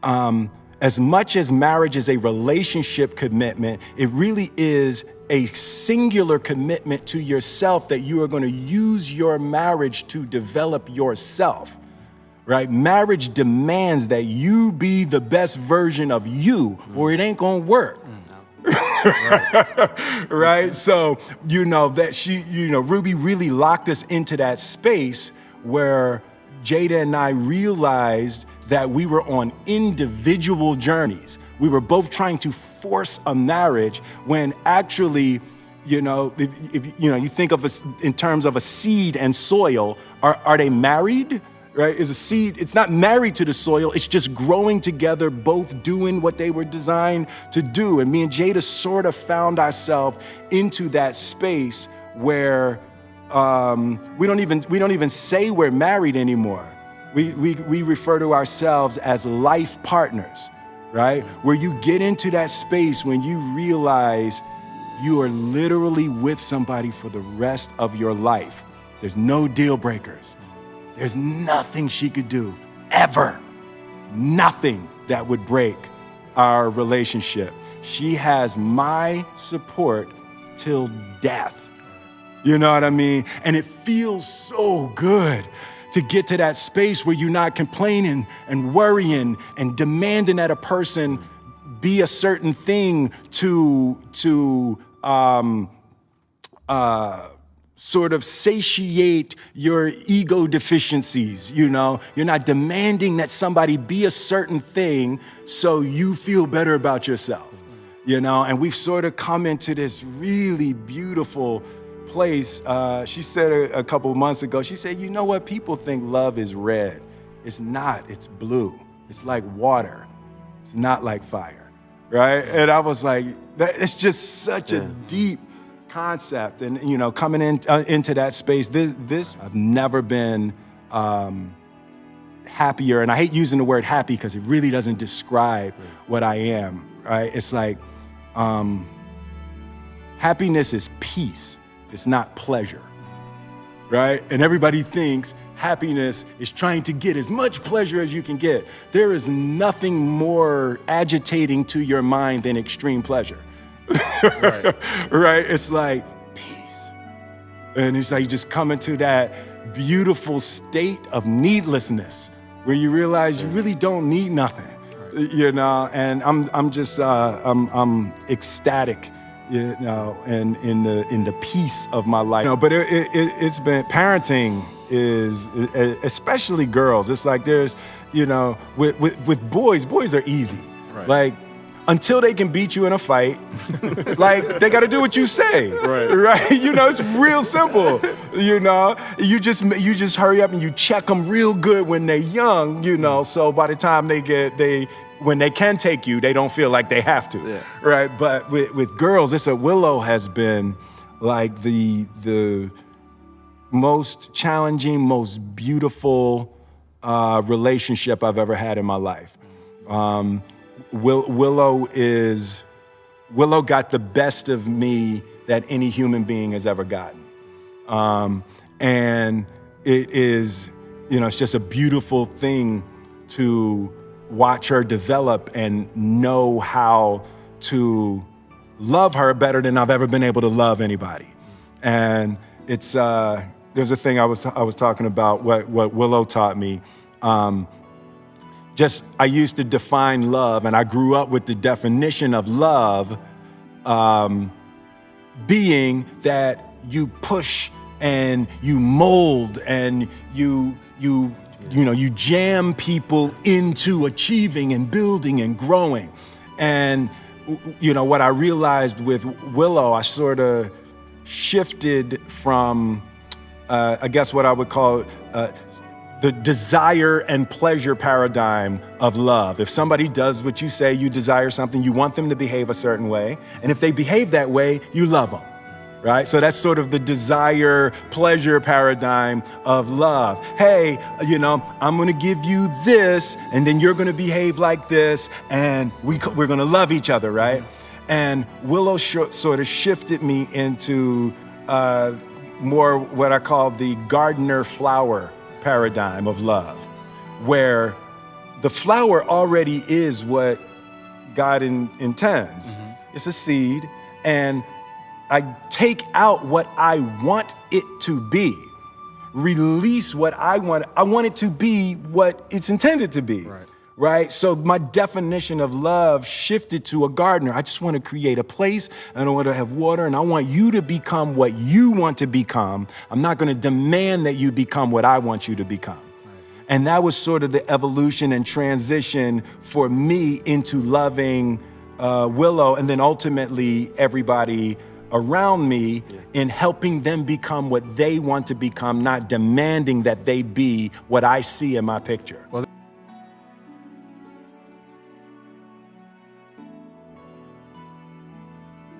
as much as marriage is a relationship commitment, it really is a singular commitment to yourself that you are going to use your marriage to develop yourself, right? Marriage demands that you be the best version of you, or it ain't going to work. Right? So, Ruby really locked us into that space where Jada and I realized that we were on individual journeys. We were both trying to force a marriage when actually, if you think of us in terms of a seed and soil, are they married? Right? Is a seed, it's not married to the soil, it's just growing together, both doing what they were designed to do. And me and Jada sort of found ourselves into that space where we don't even say we're married anymore. We refer to ourselves as life partners, right? Where you get into that space when you realize you are literally with somebody for the rest of your life. There's no deal breakers. There's nothing she could do, ever. Nothing that would break our relationship. She has my support till death. You know what I mean? And it feels so good to get to that space where you're not complaining and worrying and demanding that a person be a certain thing to sort of satiate your ego deficiencies, You're not demanding that somebody be a certain thing so you feel better about yourself, And we've sort of come into this really beautiful place. She said a couple of months ago, she said, you know what? People think love is red. It's not, it's blue. It's like water. It's not like fire, right? And I was like, it's just such a deep concept. And, coming into that space, this I've never been happier. And I hate using the word happy because it really doesn't describe what I am, right? It's like happiness is peace. It's not pleasure, right? And everybody thinks happiness is trying to get as much pleasure as you can get. There is nothing more agitating to your mind than extreme pleasure. Right. Right? It's like peace. And it's like you just come into that beautiful state of needlessness where you realize you really don't need nothing, and I'm just I'm ecstatic, and in the peace of my life. But it's been, parenting is, especially girls, it's like there's, with boys are easy. Right. Like, until they can beat you in a fight, like, they got to do what you say, right? It's real simple, You just hurry up and you check them real good when they're young, so by the time when they can take you, they don't feel like they have to, right? But with girls, Willow has been like the most challenging, most beautiful relationship I've ever had in my life. Willow got the best of me that any human being has ever gotten. And it is, it's just a beautiful thing to watch her develop and know how to love her better than I've ever been able to love anybody. And it's, there's a thing I was talking about, what Willow taught me. I used to define love, and I grew up with the definition of love being that you push and you mold and you jam people into achieving and building and growing. And, what I realized with Willow, I sort of shifted from, I guess what I would call the desire and pleasure paradigm of love. If somebody does what you say, you desire something, you want them to behave a certain way. And if they behave that way, you love them, right? So that's sort of the desire, pleasure paradigm of love. Hey, I'm gonna give you this, and then you're gonna behave like this, and we're gonna love each other, right? And Willow sort of shifted me into more what I call the gardener flower paradigm of love, where the flower already is what God intends. It's a seed, and I take out what I want it to be, release what I want. I want it to be what it's intended to be. Right? So my definition of love shifted to a gardener. I just want to create a place, and I want to have water, and I want you to become what you want to become. I'm not going to demand that you become what I want you to become. And that was sort of the evolution and transition for me into loving Willow, and then ultimately everybody around me in helping them become what they want to become, not demanding that they be what I see in my picture. Well,